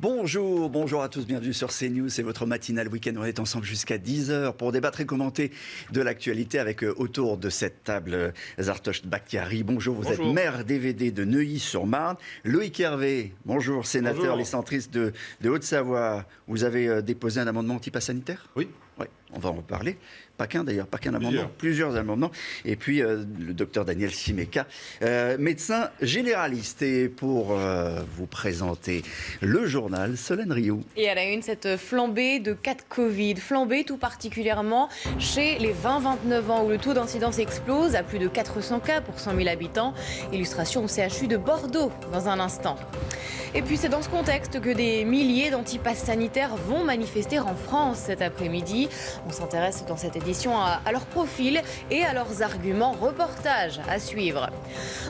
Bonjour à tous, bienvenue sur CNews, c'est votre matinale week-end, on est ensemble jusqu'à 10h pour débattre et commenter de l'actualité avec autour de cette table Zartosh Bakhtiari. Bonjour, vous êtes maire DVD de Neuilly-sur-Marne. Loïc Hervé, bonjour, sénateur, les centristes de Haute-Savoie. Vous avez déposé un amendement anti-pass sanitaire ? Oui. Oui, on va en reparler. Pas qu'un amendement, plusieurs amendements. Et puis le docteur Daniel Simeka, médecin généraliste. Et pour vous présenter le journal, Solène Rioux. Et à la une, cette flambée de cas de Covid. Flambée tout particulièrement chez les 20-29 ans où le taux d'incidence explose à plus de 400 cas pour 100 000 habitants. Illustration au CHU de Bordeaux dans un instant. Et puis c'est dans ce contexte que des milliers d'antipasses sanitaires vont manifester en France cet après-midi. On s'intéresse dans cette édition à leur profil et à leurs arguments. Reportage à suivre.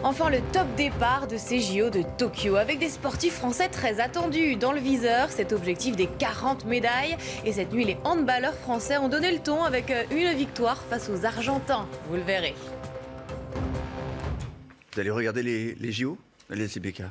Enfin, le top départ de ces JO de Tokyo avec des sportifs français très attendus. Dans le viseur, cet objectif des 40 médailles. Et cette nuit, les handballeurs français ont donné le ton avec une victoire face aux Argentins. Vous le verrez. Vous allez regarder les JO, les CBK?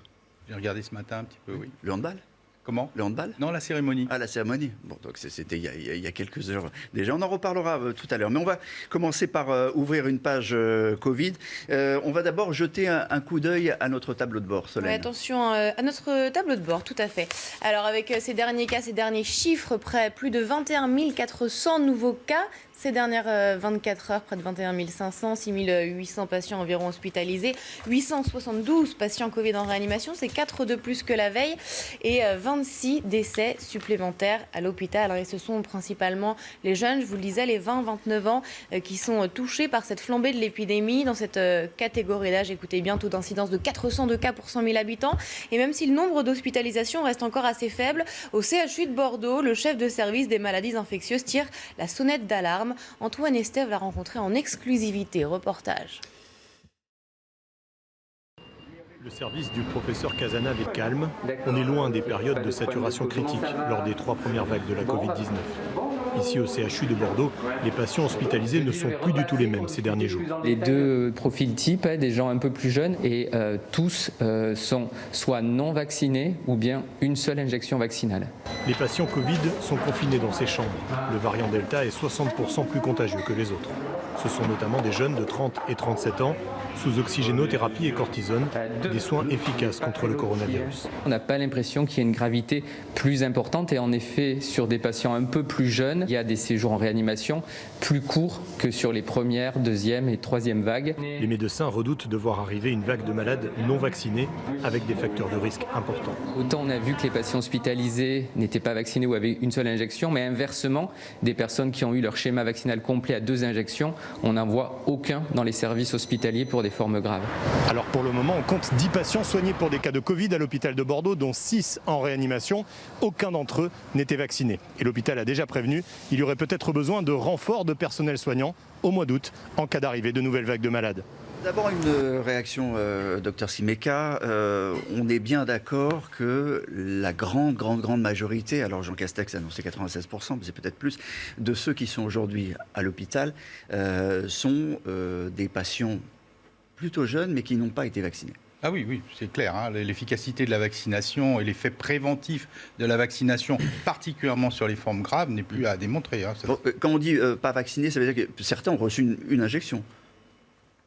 J'ai regardé ce matin un petit peu, oui. Le handball? Comment? Le handball? Non, la cérémonie. Ah, la cérémonie. Bon, donc c'était il y a quelques heures déjà. On en reparlera tout à l'heure. Mais on va commencer par ouvrir une page Covid. On va d'abord jeter un coup d'œil à notre tableau de bord, Solène. Oui, attention à notre tableau de bord, tout à fait. Alors, avec ces derniers cas, ces derniers chiffres, près plus de 21 400 nouveaux cas. Ces dernières 24 heures, près de 21 500, 6 800 patients environ hospitalisés, 872 patients Covid en réanimation, c'est 4 de plus que la veille, et 26 décès supplémentaires à l'hôpital. Et ce sont principalement les jeunes, je vous le disais, les 20-29 ans qui sont touchés par cette flambée de l'épidémie. Dans cette catégorie d'âge, écoutez bien, taux d'incidence de 402 cas pour 100 000 habitants. Et même si le nombre d'hospitalisations reste encore assez faible, au CHU de Bordeaux, le chef de service des maladies infectieuses tire la sonnette d'alarme. Antoine Estève l'a rencontré en exclusivité. Reportage. Le service du professeur Cazenave est calme. On est loin des périodes de saturation critique lors des 3 premières vagues de la Covid-19. Ici au CHU de Bordeaux, les patients hospitalisés ne sont plus du tout les mêmes ces derniers jours. Les deux profils types, des gens un peu plus jeunes et tous sont soit non vaccinés ou bien une seule injection vaccinale. Les patients Covid sont confinés dans ces chambres. Le variant Delta est 60% plus contagieux que les autres. Ce sont notamment des jeunes de 30 et 37 ans, sous oxygénothérapie et cortisone, des soins efficaces contre le coronavirus. On n'a pas l'impression qu'il y ait une gravité plus importante et en effet, sur des patients un peu plus jeunes, il y a des séjours en réanimation plus courts que sur les premières, deuxième et troisième vagues. Les médecins redoutent de voir arriver une vague de malades non vaccinés avec des facteurs de risque importants. Autant on a vu que les patients hospitalisés n'étaient pas vaccinés ou avaient une seule injection, mais inversement, des personnes qui ont eu leur schéma vaccinal complet à 2 injections, on n'en voit aucun dans les services hospitaliers pour des formes graves. Alors pour le moment, on compte 10 patients soignés pour des cas de Covid à l'hôpital de Bordeaux, dont 6 en réanimation. Aucun d'entre eux n'était vacciné. Et l'hôpital a déjà prévenu, il y aurait peut-être besoin de renforts de personnel soignant au mois d'août en cas d'arrivée de nouvelles vagues de malades. D'abord une réaction, docteur Simeka. On est bien d'accord que la grande majorité, alors Jean Castex a annoncé 96%, mais c'est peut-être plus, de ceux qui sont aujourd'hui à l'hôpital sont des patients plutôt jeunes, mais qui n'ont pas été vaccinés. Ah oui, c'est clair. Hein, l'efficacité de la vaccination et l'effet préventif de la vaccination, particulièrement sur les formes graves, n'est plus à démontrer. Hein, bon, quand on dit pas vacciné, ça veut dire que certains ont reçu une injection.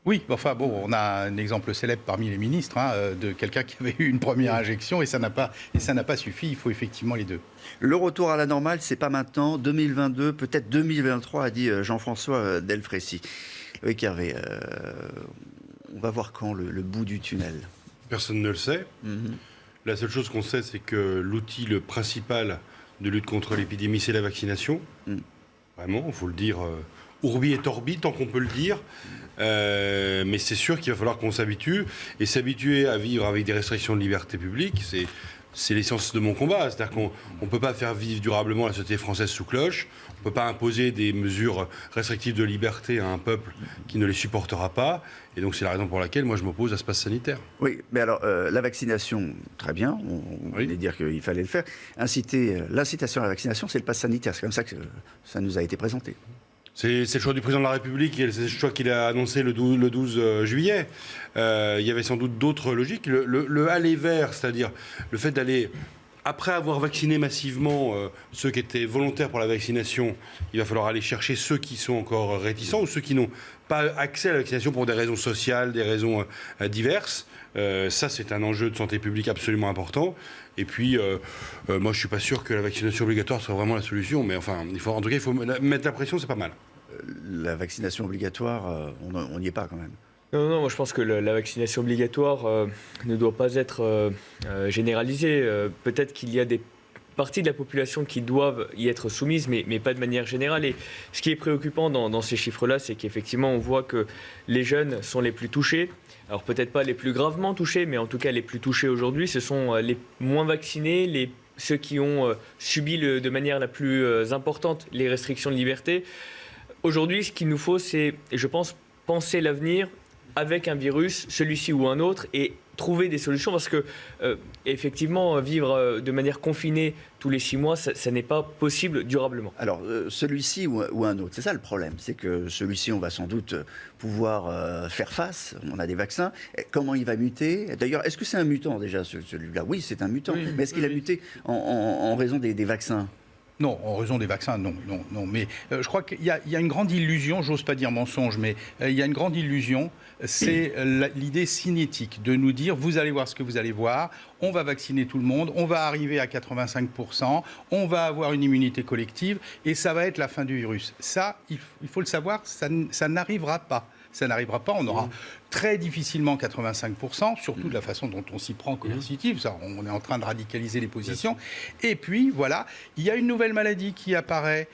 Oui, enfin bon, on a un exemple célèbre parmi les ministres de quelqu'un qui avait eu une première injection et ça n'a pas suffi. Il faut effectivement les deux. Le retour à la normale, c'est pas maintenant, 2022, peut-être 2023, a dit Jean-François Delfrécy. Loïc Hervé, on va voir quand le bout du tunnel. Personne ne le sait. La seule chose qu'on sait, c'est que l'outil le principal de lutte contre l'épidémie, c'est la vaccination. Vraiment, il faut le dire urbi et orbi, tant qu'on peut le dire. Mais c'est sûr qu'il va falloir qu'on s'habitue. Et s'habituer à vivre avec des restrictions de liberté publique, c'est l'essence de mon combat. C'est-à-dire qu'on ne peut pas faire vivre durablement la société française sous cloche. On ne peut pas imposer des mesures restrictives de liberté à un peuple qui ne les supportera pas. Et donc c'est la raison pour laquelle moi je m'oppose à ce pass sanitaire. Oui, mais alors la vaccination, très bien, on voulait dire qu'il fallait le faire. L'incitation à la vaccination, c'est le pass sanitaire. C'est comme ça que ça nous a été présenté. C'est le choix du président de la République, c'est le choix qu'il a annoncé le 12 juillet. Il y avait sans doute d'autres logiques. Le aller vers, c'est-à-dire le fait d'aller après avoir vacciné massivement ceux qui étaient volontaires pour la vaccination, il va falloir aller chercher ceux qui sont encore réticents ou ceux qui n'ont pas accès à la vaccination pour des raisons sociales, des raisons diverses. Ça, c'est un enjeu de santé publique absolument important. Et puis, moi, je ne suis pas sûr que la vaccination obligatoire soit vraiment la solution. Mais enfin, en tout cas, il faut mettre la pression, c'est pas mal. La vaccination obligatoire, on n'y est pas quand même. Non, moi je pense que la vaccination obligatoire ne doit pas être généralisée. Peut-être qu'il y a des parties de la population qui doivent y être soumises, mais pas de manière générale. Et ce qui est préoccupant dans ces chiffres-là, c'est qu'effectivement, on voit que les jeunes sont les plus touchés. Alors peut-être pas les plus gravement touchés, mais en tout cas les plus touchés aujourd'hui, ce sont les moins vaccinés, ceux qui ont subi de manière la plus importante les restrictions de liberté. Aujourd'hui, ce qu'il nous faut, c'est, je pense, penser l'avenir avec un virus, celui-ci ou un autre, et trouver des solutions, parce que effectivement, vivre de manière confinée tous les 6 mois, ça n'est pas possible durablement. Alors, celui-ci ou un autre, c'est ça le problème, c'est que celui-ci, on va sans doute pouvoir faire face, on a des vaccins. Comment il va muter? D'ailleurs, est-ce que c'est un mutant déjà, celui-là? Oui, c'est un mutant, oui, mais est-ce qu'il a muté en raison des vaccins? Non, en raison des vaccins, non. Mais je crois qu'il y a une grande illusion, j'ose pas dire mensonge, mais il y a une grande illusion, c'est l'idée cinétique de nous dire, vous allez voir ce que vous allez voir, on va vacciner tout le monde, on va arriver à 85%, on va avoir une immunité collective, et ça va être la fin du virus. Ça, il faut le savoir, ça n'arrivera pas. Ça n'arrivera pas, on aura très difficilement 85%, surtout de la façon dont on s'y prend coercitive. Ça, on est en train de radicaliser les positions. Et puis, voilà, il y a une nouvelle maladie qui apparaît.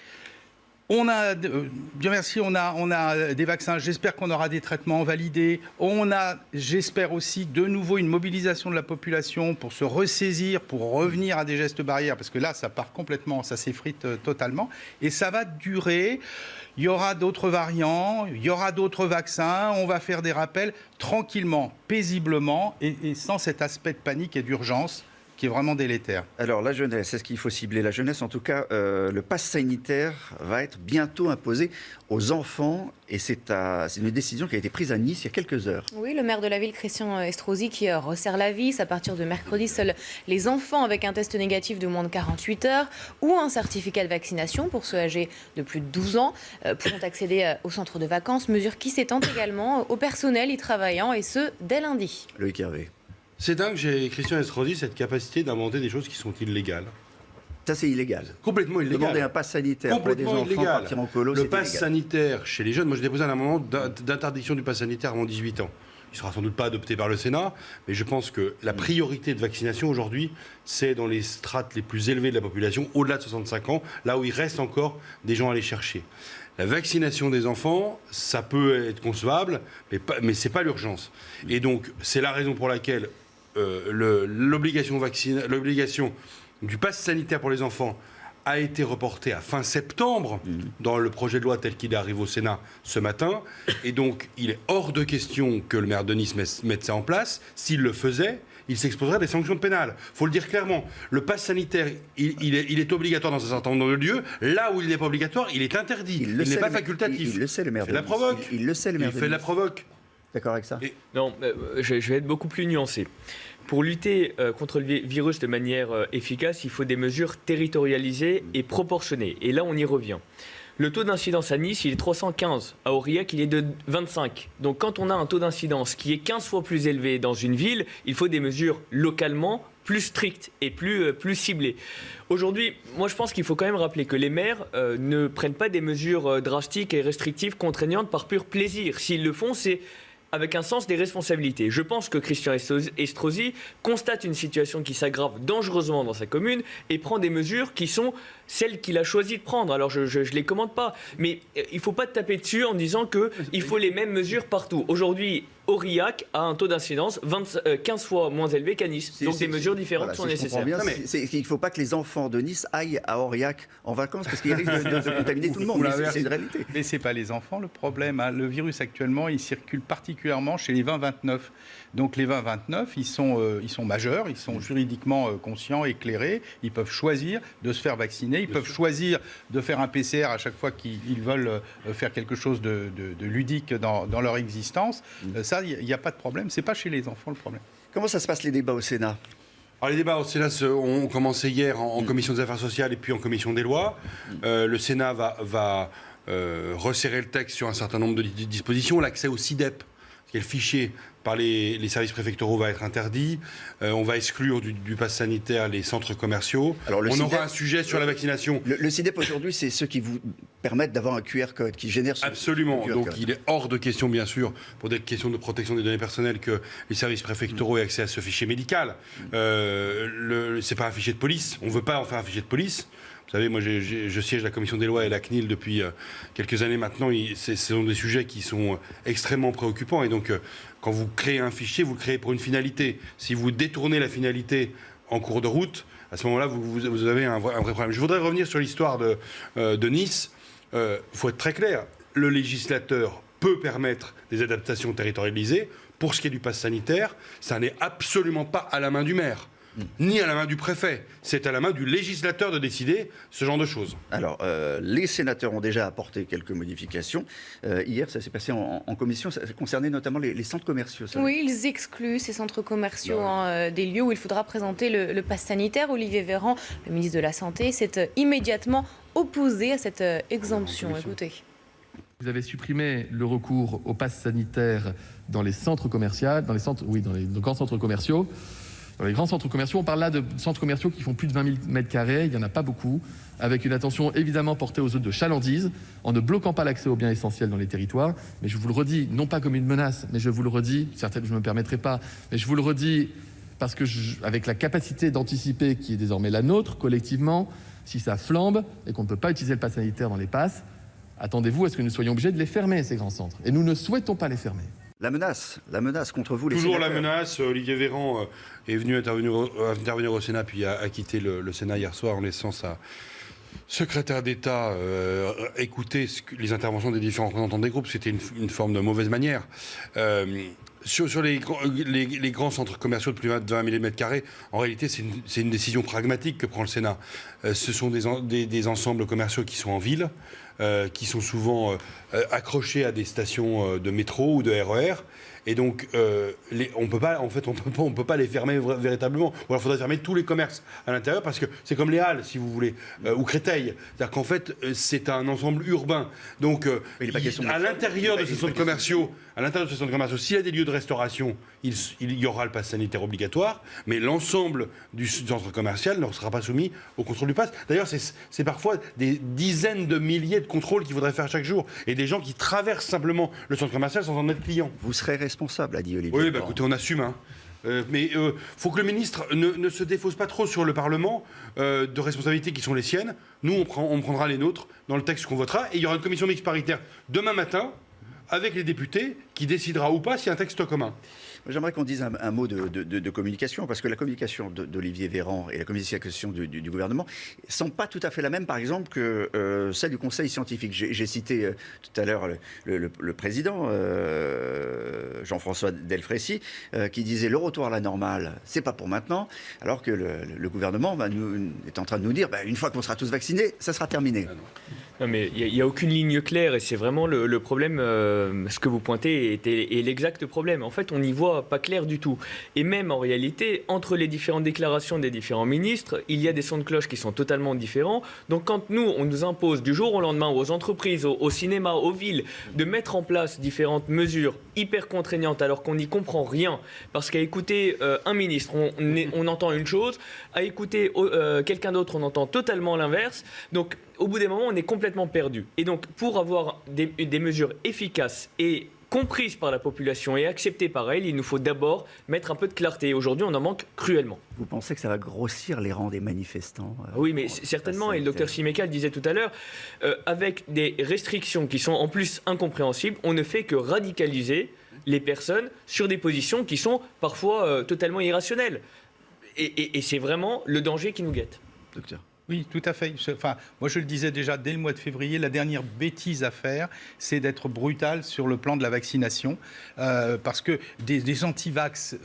On a, Dieu merci, on a des vaccins. J'espère qu'on aura des traitements validés. On a, j'espère aussi, de nouveau une mobilisation de la population pour se ressaisir, pour revenir à des gestes barrières, parce que là, ça part complètement, ça s'effrite totalement. Et ça va durer. Il y aura d'autres variants, il y aura d'autres vaccins. On va faire des rappels tranquillement, paisiblement, et sans cet aspect de panique et d'urgence qui est vraiment délétère. Alors la jeunesse, est-ce qu'il faut cibler la jeunesse? En tout cas, le pass sanitaire va être bientôt imposé aux enfants, et c'est une décision qui a été prise à Nice il y a quelques heures. Oui, le maire de la ville, Christian Estrosi, qui resserre la vis. À partir de mercredi, seuls les enfants avec un test négatif de moins de 48 heures ou un certificat de vaccination pour ceux âgés de plus de 12 ans pourront accéder au centre de vacances, mesure qui s'étend également au personnel y travaillant, et ce, dès lundi. Loïc Hervé. C'est dingue, j'ai Christian Estrosi, cette capacité d'inventer des choses qui sont illégales. Ça, c'est illégal. Complètement illégal. Demander un pass sanitaire pour des enfants partir en colo, c'est illégal. Le pass sanitaire chez les jeunes, moi j'ai déposé un amendement d'interdiction du pass sanitaire avant 18 ans. Il ne sera sans doute pas adopté par le Sénat, mais je pense que la priorité de vaccination aujourd'hui, c'est dans les strates les plus élevées de la population, au-delà de 65 ans, là où il reste encore des gens à aller chercher. La vaccination des enfants, ça peut être concevable, mais ce n'est pas l'urgence. Et donc, c'est la raison pour laquelle l'obligation du pass sanitaire pour les enfants a été reportée à fin septembre dans le projet de loi tel qu'il arrive au Sénat ce matin. Et donc, il est hors de question que le maire de Nice mette ça en place. S'il le faisait, il s'exposerait à des sanctions pénales. Il faut le dire clairement. Le pass sanitaire, il est obligatoire dans un certain nombre de lieux. Là où il n'est pas obligatoire, il est interdit. Il n'est pas facultatif. Il le sait, le maire de Nice. Il fait la provoque. Il le sait, le maire de Nice. Il fait la provoque. D'accord avec ça? Non, je vais être beaucoup plus nuancé. Pour lutter contre le virus de manière efficace, il faut des mesures territorialisées et proportionnées. Et là, on y revient. Le taux d'incidence à Nice, il est 315. À Aurillac, il est de 25. Donc quand on a un taux d'incidence qui est 15 fois plus élevé dans une ville, il faut des mesures localement plus strictes et plus ciblées. Aujourd'hui, moi je pense qu'il faut quand même rappeler que les maires ne prennent pas des mesures drastiques et restrictives contraignantes par pur plaisir. S'ils le font, c'est avec un sens des responsabilités. Je pense que Christian Estrosi constate une situation qui s'aggrave dangereusement dans sa commune et prend des mesures qui sont celles qu'il a choisi de prendre. Alors je ne les commande pas, mais il ne faut pas taper dessus en disant qu'il faut les mêmes mesures partout. Aujourd'hui, Aurillac a un taux d'incidence 15 fois moins élevé qu'à Nice. Donc des mesures différentes sont nécessaires. Bien, il ne faut pas que les enfants de Nice aillent à Aurillac en vacances parce qu'ils risquent de contaminer tout le monde. C'est une réalité. Mais ce n'est pas les enfants le problème. Hein. Le virus actuellement, il circule particulièrement chez les 20-29. Donc les 20-29, ils sont majeurs, ils sont juridiquement conscients, éclairés. Ils peuvent choisir de se faire vacciner. Ils peuvent choisir de faire un PCR à chaque fois qu'ils veulent faire quelque chose de ludique dans leur existence. Ça, il n'y a pas de problème. Ce n'est pas chez les enfants le problème. Comment ça se passe les débats au Sénat? Alors les débats au Sénat ont commencé hier en commission des affaires sociales et puis en commission des lois. Le Sénat va resserrer le texte sur un certain nombre de dispositions. L'accès au CIDEP, qui est le fichier par les services préfectoraux, va être interdit. On va exclure du pass sanitaire les centres commerciaux. Alors, on aura un sujet sur la vaccination. Le CIDEP aujourd'hui, c'est ceux qui vous permettent d'avoir un QR code, qui génère ce Absolument. QR Donc code. il est hors de question, bien sûr, pour des questions de protection des données personnelles, que les services préfectoraux aient accès à ce fichier médical. C'est pas un fichier de police. On ne veut pas en faire un fichier de police. Vous savez, moi, je siège la commission des lois et la CNIL depuis quelques années maintenant. Ce sont des sujets qui sont extrêmement préoccupants. Et donc, quand vous créez un fichier, vous le créez pour une finalité. Si vous détournez la finalité en cours de route, à ce moment-là, vous avez un vrai problème. Je voudrais revenir sur l'histoire de Nice. Il faut être très clair. Le législateur peut permettre des adaptations territorialisées. Pour ce qui est du pass sanitaire, ça n'est absolument pas à la main du maire. Ni à la main du préfet. C'est à la main du législateur de décider ce genre de choses. Alors, les sénateurs ont déjà apporté quelques modifications. Hier, ça s'est passé en commission. Ça concernait notamment les centres commerciaux. Ça. Oui, ils excluent ces centres commerciaux des lieux où il faudra présenter le pass sanitaire. Olivier Véran, le ministre de la Santé, s'est immédiatement opposé à cette exemption. Écoutez. Vous avez supprimé le recours au pass sanitaire dans les centres commerciaux, dans les grands centres commerciaux. Dans les grands centres commerciaux, on parle là de centres commerciaux qui font plus de 20 000 m², il n'y en a pas beaucoup, avec une attention évidemment portée aux zones de chalandise, en ne bloquant pas l'accès aux biens essentiels dans les territoires. Mais je vous le redis, non pas comme une menace, mais je vous le redis, certaines je ne me permettrai pas, mais je vous le redis parce que avec la capacité d'anticiper qui est désormais la nôtre, collectivement, si ça flambe et qu'on ne peut pas utiliser le pass sanitaire dans les passes, attendez-vous à ce que nous soyons obligés de les fermer, ces grands centres. Et nous ne souhaitons pas les fermer. La menace contre vous, les Toujours sénateurs. la menace. Olivier Véran est venu intervenir au Sénat, puis a quitté le Sénat hier soir en laissant sa secrétaire d'État écouter les interventions des différents représentants des groupes. C'était une forme de mauvaise manière. Sur les grands centres commerciaux de plus de 20 000 m², en réalité, c'est une décision pragmatique que prend le Sénat. Ce sont des ensembles commerciaux qui sont en ville, qui sont souvent accrochés à des stations de métro ou de RER. Et donc, on peut pas les fermer véritablement. Ou alors, il faudrait fermer tous les commerces à l'intérieur, parce que c'est comme les Halles, si vous voulez, ou Créteil. C'est-à-dire qu'en fait, c'est un ensemble urbain. Donc, à l'intérieur de ces centres commerciaux, s'il y a des lieux de restauration, il y aura le pass sanitaire obligatoire, mais l'ensemble du centre commercial ne sera pas soumis au contrôle du pass. D'ailleurs, c'est parfois des dizaines de milliers de contrôles qu'il faudrait faire chaque jour, et des gens qui traversent simplement le centre commercial sans en être clients. Vous serez responsable, a dit Olivier. Oui, écoutez, on assume. Mais il faut que le ministre ne se défausse pas trop sur le Parlement de responsabilités qui sont les siennes. Nous, on prendra les nôtres dans le texte qu'on votera. Et il y aura une commission mixte paritaire demain matin avec les députés qui décidera ou pas s'il y a un texte commun. J'aimerais qu'on dise un mot de communication, parce que la communication d'Olivier Véran et la communication du gouvernement ne sont pas tout à fait la même, par exemple, que celle du Conseil scientifique. J'ai cité tout à l'heure le président, Jean-François Delfraissy, qui disait le retour à la normale, c'est pas pour maintenant, alors que le gouvernement est en train de nous dire, une fois qu'on sera tous vaccinés, ça sera terminé. Non, mais il n'y a aucune ligne claire, et c'est vraiment le problème, ce que vous pointez est l'exact problème. En fait, on n'y voit pas clair du tout. Et même en réalité, entre les différentes déclarations des différents ministres, il y a des sons de cloche qui sont totalement différents. Donc quand on nous impose du jour au lendemain aux entreprises, au cinéma, aux villes, de mettre en place différentes mesures hyper contraignantes alors qu'on n'y comprend rien, parce qu'à écouter un ministre, on entend une chose, à écouter quelqu'un d'autre, on entend totalement l'inverse. Donc au bout des moments, on est complètement perdu. Et donc pour avoir des mesures efficaces et comprises par la population et acceptées par elle, il nous faut d'abord mettre un peu de clarté. Aujourd'hui, on en manque cruellement. Vous pensez que ça va grossir les rangs des manifestants Oui, mais certainement, et le docteur Simeka le disait tout à l'heure, avec des restrictions qui sont en plus incompréhensibles, on ne fait que radicaliser les personnes sur des positions qui sont parfois totalement irrationnelles. Et c'est vraiment le danger qui nous guette. Docteur. Oui, tout à fait. Enfin, moi, je le disais déjà dès le mois de février, la dernière bêtise à faire, c'est d'être brutal sur le plan de la vaccination, parce que des anti-vax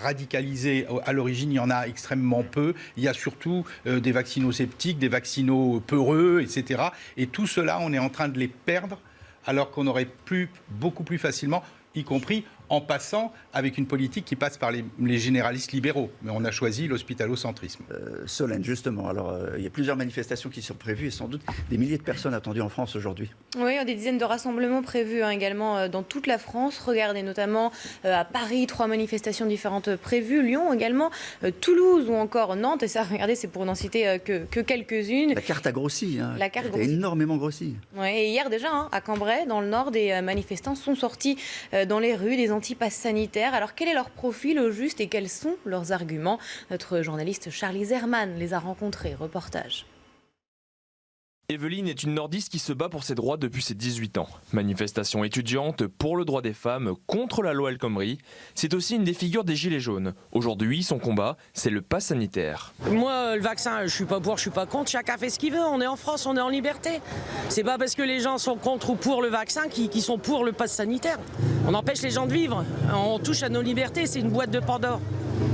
radicalisés, à l'origine, il y en a extrêmement peu. Il y a surtout des vaccinosceptiques, des vaccinos-peureux, etc. Et tout cela, on est en train de les perdre, alors qu'on aurait pu beaucoup plus facilement, y compris en passant avec une politique qui passe par les généralistes libéraux. Mais on a choisi l'hospitalo-centrisme. Solène, justement, alors il y a plusieurs manifestations qui sont prévues et sans doute des milliers de personnes attendues en France aujourd'hui. Oui, des dizaines de rassemblements prévus également dans toute la France. Regardez notamment à Paris, 3 manifestations différentes prévues, Lyon également, Toulouse ou encore Nantes. Et ça, regardez, c'est pour n'en citer que quelques-unes. La carte a grossi, La carte a énormément grossi. Ouais, et hier déjà, à Cambrai, dans le Nord, des manifestants sont sortis dans les rues, des anti-passes sanitaires. Alors quel est leur profil au juste et quels sont leurs arguments? Notre journaliste Charlie Zerman les a rencontrés. Reportage. Evelyne est une nordiste qui se bat pour ses droits depuis ses 18 ans. Manifestation étudiante pour le droit des femmes contre la loi El Khomri. C'est aussi une des figures des Gilets jaunes. Aujourd'hui, son combat, c'est le pass sanitaire. Moi, le vaccin, je suis pas pour, je suis pas contre. Chacun fait ce qu'il veut. On est en France, on est en liberté. C'est pas parce que les gens sont contre ou pour le vaccin qu'ils sont pour le pass sanitaire. On empêche les gens de vivre. On touche à nos libertés. C'est une boîte de Pandore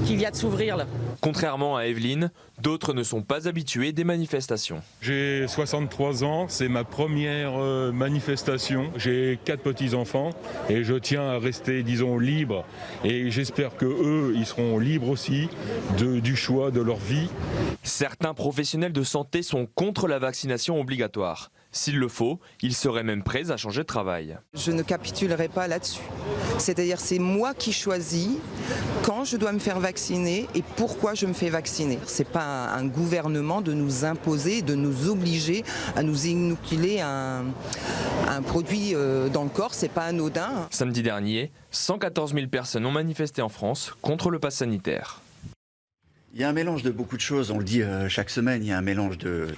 qui vient de s'ouvrir là. Contrairement à Evelyne, d'autres ne sont pas habitués des manifestations. J'ai 63 ans, c'est ma première manifestation. J'ai 4 petits-enfants et je tiens à rester, disons, libre. Et j'espère qu'eux, ils seront libres aussi du choix de leur vie. Certains professionnels de santé sont contre la vaccination obligatoire. S'il le faut, ils seraient même prêts à changer de travail. Je ne capitulerai pas là-dessus. C'est-à-dire c'est moi qui choisis quand je dois me faire vacciner et pourquoi je me fais vacciner. Ce n'est pas un gouvernement de nous imposer, de nous obliger à nous inoculer un produit dans le corps, c'est pas anodin. Samedi dernier, 114 000 personnes ont manifesté en France contre le pass sanitaire. Il y a un mélange de beaucoup de choses, on le dit chaque semaine, il y a un mélange de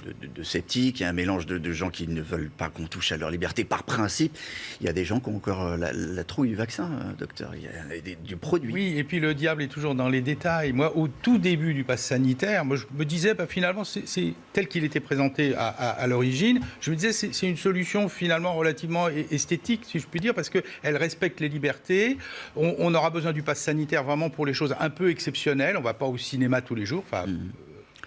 sceptiques, il y a un mélange de gens qui ne veulent pas qu'on touche à leur liberté par principe. Il y a des gens qui ont encore la trouille du vaccin, docteur, il y a du produit. Oui, et puis le diable est toujours dans les détails. Moi, au tout début du pass sanitaire, moi, je me disais, finalement, c'est tel qu'il était présenté à l'origine, je me disais, c'est une solution finalement relativement esthétique, si je puis dire, parce qu'elle respecte les libertés. On aura besoin du pass sanitaire vraiment pour les choses un peu exceptionnelles. On ne va pas au cinéma tous les jours,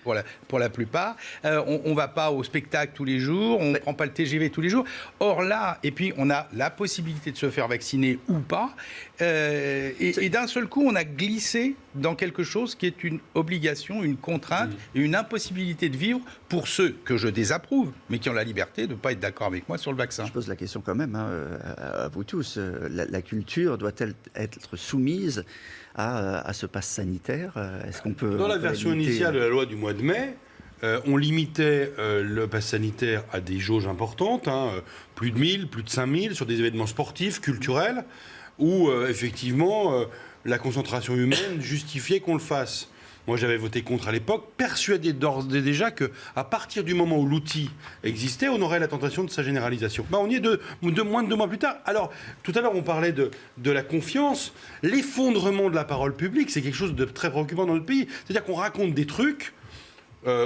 pour la plupart. On ne va pas au spectacle tous les jours, on ne prend pas le TGV tous les jours. Or là, et puis on a la possibilité de se faire vacciner ou pas, et d'un seul coup, on a glissé dans quelque chose qui est une obligation, une contrainte et une impossibilité de vivre pour ceux que je désapprouve, mais qui ont la liberté de ne pas être d'accord avec moi sur le vaccin. Je pose la question quand même à vous tous. La culture doit-elle être soumise à ce pass sanitaire? Est-ce qu'on peut... Dans la version initiale de la loi du mois de mai, on limitait le pass sanitaire à des jauges importantes, plus de 1000, plus de 5000 sur des événements sportifs, culturels, où effectivement la concentration humaine justifiait qu'on le fasse. Moi, j'avais voté contre à l'époque, persuadé d'ores et déjà qu'à partir du moment où l'outil existait, on aurait la tentation de sa généralisation. On y est moins de 2 mois plus tard. Alors, tout à l'heure, on parlait de la confiance. L'effondrement de la parole publique, c'est quelque chose de très préoccupant dans notre pays. C'est-à-dire qu'on raconte des trucs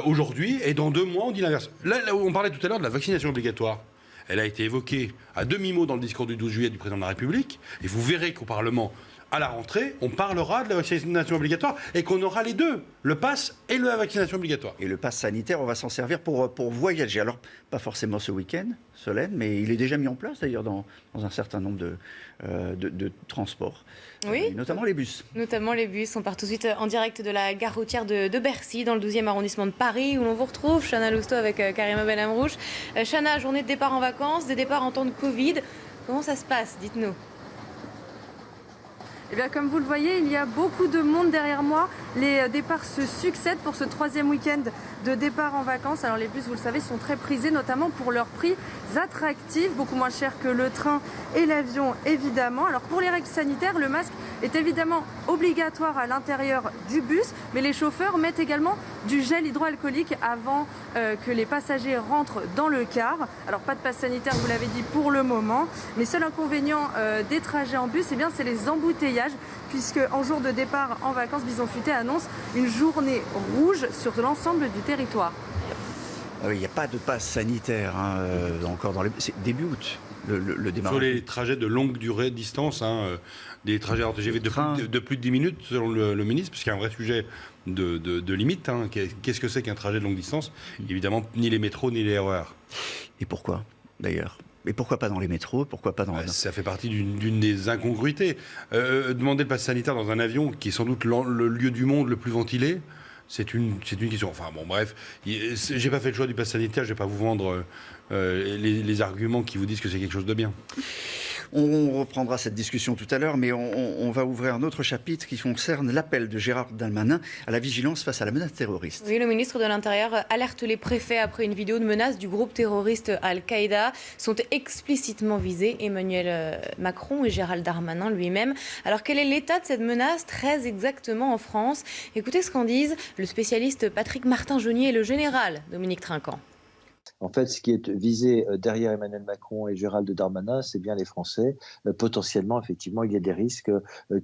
aujourd'hui, et dans 2 mois, on dit l'inverse. Là, on parlait tout à l'heure de la vaccination obligatoire. Elle a été évoquée à demi-mot dans le discours du 12 juillet du président de la République, et vous verrez qu'au Parlement, à la rentrée, on parlera de la vaccination obligatoire et qu'on aura les deux, le pass et la vaccination obligatoire. Et le pass sanitaire, on va s'en servir pour voyager. Alors, pas forcément ce week-end, Solène, mais il est déjà mis en place d'ailleurs dans un certain nombre de transports. Oui. Notamment les bus. Notamment les bus. On part tout de suite en direct de la gare routière de Bercy, dans le 12e arrondissement de Paris, où l'on vous retrouve, Chana Lousteau avec Karima Benamrouche. Chana, journée de départ en vacances, des départs en temps de Covid. Comment ça se passe? Dites-nous. Eh bien, comme vous le voyez, il y a beaucoup de monde derrière moi. Les départs se succèdent pour ce 3e week-end de départ en vacances. Alors les bus, vous le savez, sont très prisés, notamment pour leurs prix attractifs, beaucoup moins chers que le train et l'avion, évidemment. Alors pour les règles sanitaires, le masque est évidemment obligatoire à l'intérieur du bus, mais les chauffeurs mettent également du gel hydroalcoolique avant que les passagers rentrent dans le car. Alors pas de passe sanitaire, vous l'avez dit, pour le moment, mais seul inconvénient des trajets en bus, c'est les embouteillages, puisque en jour de départ en vacances, Bison Futé annonce une journée rouge sur l'ensemble du territoire. Il n'y a pas de passe sanitaire encore dans c'est début août. Le démarrage. Sur les trajets de longue durée, de distance, des trajets en TGV de plus de 10 minutes, selon le ministre, parce qu'il y a un vrai sujet de limite. Qu'est-ce que c'est qu'un trajet de longue distance? Évidemment, ni les métros, ni les RER. Et pourquoi, d'ailleurs? Et pourquoi pas dans les métros? Pourquoi pas dans... Ça fait partie d'une des incongruités. Demander le pass sanitaire dans un avion qui est sans doute le lieu du monde le plus ventilé, c'est une question. Enfin bon, bref, j'ai pas fait le choix du pass sanitaire, je vais pas vous vendre les arguments qui vous disent que c'est quelque chose de bien. On reprendra cette discussion tout à l'heure, mais on va ouvrir un autre chapitre qui concerne l'appel de Gérald Darmanin à la vigilance face à la menace terroriste. Oui, le ministre de l'Intérieur alerte les préfets après une vidéo de menace du groupe terroriste Al-Qaïda. Sont explicitement visés Emmanuel Macron et Gérald Darmanin lui-même. Alors quel est l'état de cette menace très exactement en France? Écoutez ce qu'en disent le spécialiste Patrick Martin-Jeunier et le général Dominique Trinquant. En fait, ce qui est visé derrière Emmanuel Macron et Gérald Darmanin, c'est bien les Français. Potentiellement, effectivement, il y a des risques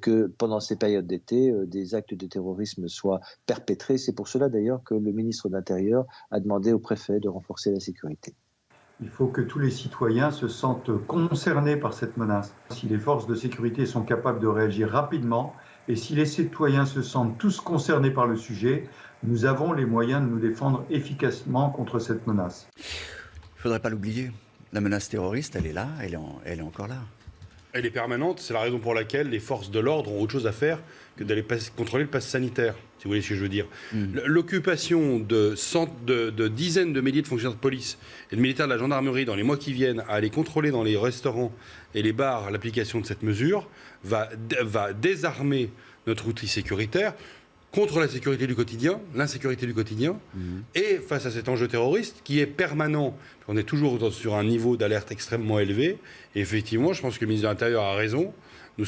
que pendant ces périodes d'été, des actes de terrorisme soient perpétrés. C'est pour cela d'ailleurs que le ministre de l'Intérieur a demandé au préfet de renforcer la sécurité. Il faut que tous les citoyens se sentent concernés par cette menace. Si les forces de sécurité sont capables de réagir rapidement et si les citoyens se sentent tous concernés par le sujet, nous avons les moyens de nous défendre efficacement contre cette menace. Il ne faudrait pas l'oublier. La menace terroriste, elle est là, elle est encore là. Elle est permanente, c'est la raison pour laquelle les forces de l'ordre ont autre chose à faire que d'aller contrôler le pass sanitaire, si vous voyez ce que je veux dire. L'occupation de dizaines de milliers de fonctionnaires de police et de militaires de la gendarmerie dans les mois qui viennent à aller contrôler dans les restaurants et les bars l'application de cette mesure va désarmer notre outil sécuritaire contre la sécurité du quotidien, l'insécurité du quotidien, et face à cet enjeu terroriste qui est permanent. On est toujours sur un niveau d'alerte extrêmement élevé. Et effectivement, je pense que le ministre de l'Intérieur a raison. Nous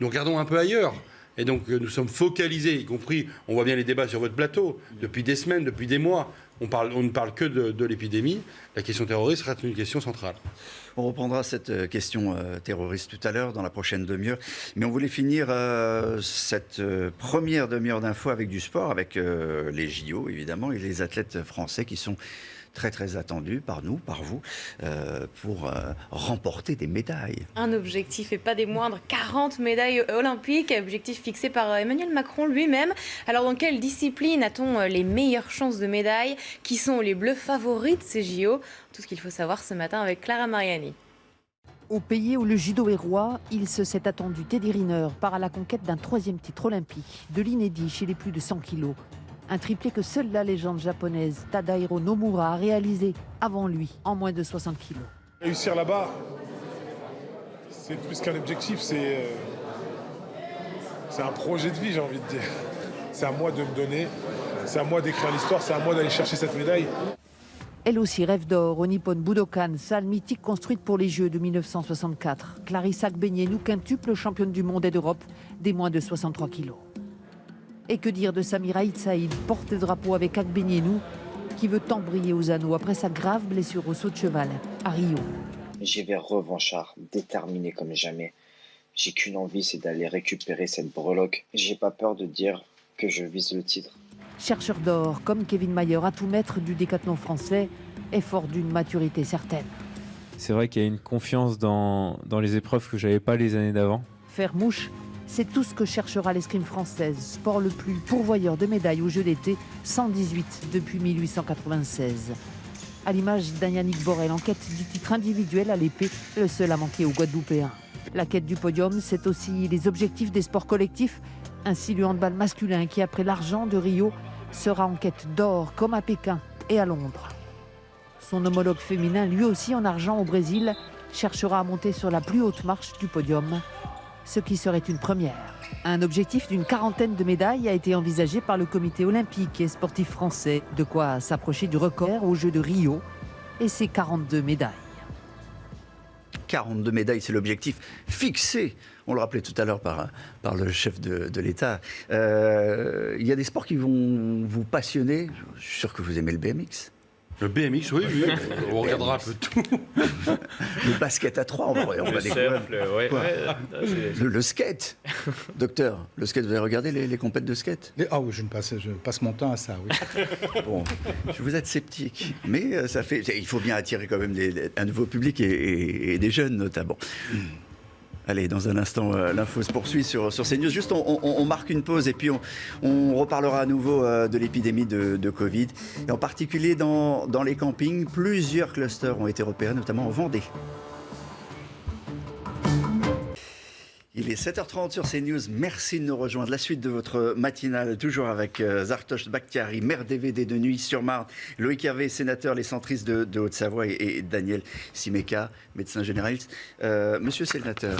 regardons un peu ailleurs. Et donc, nous sommes focalisés, y compris, on voit bien les débats sur votre plateau, depuis des semaines, depuis des mois. On ne parle que de l'épidémie. La question terroriste reste une question centrale. On reprendra cette question terroriste tout à l'heure, dans la prochaine demi-heure. Mais on voulait finir cette première demi-heure d'info avec du sport, avec les JO, évidemment, et les athlètes français qui sont très très attendus par nous, par vous, pour remporter des médailles. Un objectif et pas des moindres, 40 médailles olympiques, objectif fixé par Emmanuel Macron lui-même. Alors dans quelle discipline a-t-on les meilleures chances de médailles? Qui sont les Bleus favoris de ces JO? Tout ce qu'il faut savoir ce matin avec Clara Mariani. Au pays où le judo est roi, il se s'est attendu. Teddy Riner part à la conquête d'un 3e titre olympique, de l'inédit chez les plus de 100 kilos. Un triplé que seule la légende japonaise Tadahiro Nomura a réalisé avant lui, en moins de 60 kilos. Réussir là-bas, c'est plus qu'un objectif, c'est un projet de vie, j'ai envie de dire. C'est à moi de me donner, c'est à moi d'écrire l'histoire, c'est à moi d'aller chercher cette médaille. Elle aussi rêve d'or au Nippon Budokan, salle mythique construite pour les Jeux de 1964. Clarissa Agbenienou, quintuple championne du monde et d'Europe, des moins de 63 kilos. Et que dire de Samira Saïd, porte-drapeau avec Agbenienou, qui veut tant briller aux anneaux après sa grave blessure au saut de cheval à Rio. J'y vais revanchard, déterminé comme jamais. J'ai qu'une envie, c'est d'aller récupérer cette breloque. J'ai pas peur de dire que je vise le titre. Chercheur d'or, comme Kevin Mayer, à tout maître du décathlon français, est fort d'une maturité certaine. C'est vrai qu'il y a une confiance dans les épreuves que j'avais pas les années d'avant. Faire mouche, c'est tout ce que cherchera l'escrime française, sport le plus pourvoyeur de médailles aux Jeux d'été, 118 depuis 1896. À l'image d'Yannick Borel, en quête du titre individuel à l'épée, le seul à manquer aux Guadeloupéens. La quête du podium, c'est aussi les objectifs des sports collectifs, ainsi le handball masculin qui, après l'argent de Rio, sera en quête d'or comme à Pékin et à Londres. Son homologue féminin, lui aussi en argent au Brésil, cherchera à monter sur la plus haute marche du podium, ce qui serait une première. Un objectif d'une 40aine de médailles a été envisagé par le comité olympique et sportif français, de quoi s'approcher du record aux Jeux de Rio et ses 42 médailles. 42 médailles, c'est l'objectif fixé, on le rappelait tout à l'heure par le chef de l'État. Il y a des sports qui vont vous passionner, je suis sûr que vous aimez le BMX. Le BMX, oui, on regardera un peu tout. Le basket à 3, on va découvrir. Le skate, docteur, le skate, vous avez regardé les compètes de skate? Ah oui, je passe mon temps à ça, oui. Bon, vous êtes sceptique, mais il faut bien attirer quand même un nouveau public et des jeunes notamment. Allez, dans un instant, l'info se poursuit sur CNews. Juste, on marque une pause et puis on reparlera à nouveau de l'épidémie de Covid. Et en particulier dans les campings, plusieurs clusters ont été repérés, notamment en Vendée. Il est 7h30 sur CNews. Merci de nous rejoindre. La suite de votre matinale, toujours avec Zartosh Bakhtiari, maire DVD de Neuilly-sur-Marne, Loïc Hervé, sénateur Les Centristes de Haute-Savoie et Daniel Simeka, médecin généraliste. Monsieur le sénateur,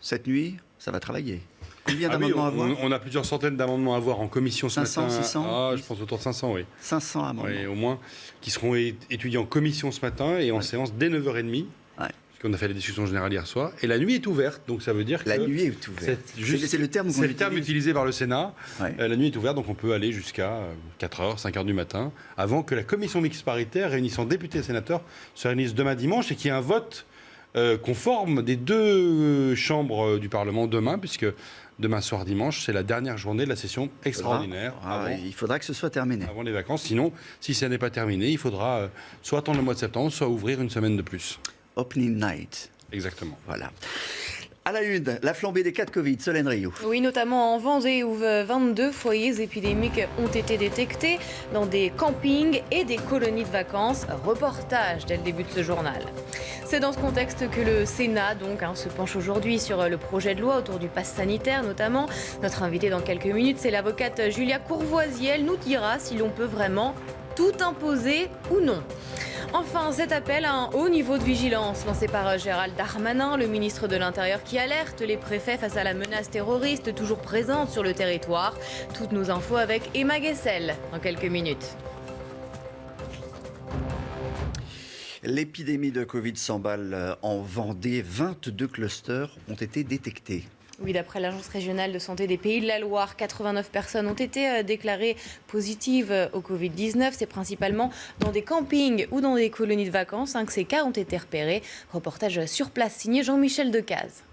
cette nuit, ça va travailler. Combien d'amendements à voir ? On a plusieurs centaines d'amendements à voir en commission ce 500, matin. 600 je pense autour de 500, oui. 500 amendements. Oui, au moins, qui seront étudiés en commission ce matin et en séance dès 9h30. On a fait la discussion générale hier soir. Et la nuit est ouverte, donc ça veut dire que... La nuit est ouverte. C'est le terme C'est le terme utilisé par le Sénat. Ouais. La nuit est ouverte, donc on peut aller jusqu'à 4h, 5h du matin, avant que la commission mixte paritaire réunissant députés et sénateurs se réunisse demain dimanche et qu'il y ait un vote conforme des deux chambres du Parlement demain, puisque demain soir dimanche, c'est la dernière journée de la session extraordinaire. Il faudra que ce soit terminé. Avant les vacances. Sinon, si ça n'est pas terminé, il faudra soit attendre le mois de septembre, soit ouvrir une semaine de plus. Opening night. Exactement. Voilà. À la une, la flambée des cas de Covid, Solène Rioux. Oui, notamment en Vendée où 22 foyers épidémiques ont été détectés dans des campings et des colonies de vacances. Reportage dès le début de ce journal. C'est dans ce contexte que le Sénat se penche aujourd'hui sur le projet de loi autour du pass sanitaire notamment. Notre invitée dans quelques minutes, c'est l'avocate Julia Courvoisier. Elle nous dira si l'on peut vraiment tout imposer ou non. Enfin, cet appel à un haut niveau de vigilance lancé par Gérald Darmanin, le ministre de l'Intérieur qui alerte les préfets face à la menace terroriste toujours présente sur le territoire. Toutes nos infos avec Emma Guessel dans quelques minutes. L'épidémie de Covid s'emballe en Vendée. 22 clusters ont été détectés. Oui, d'après l'Agence régionale de santé des Pays de la Loire, 89 personnes ont été déclarées positives au Covid-19. C'est principalement dans des campings ou dans des colonies de vacances que ces cas ont été repérés. Reportage sur place signé Jean-Michel Decaze.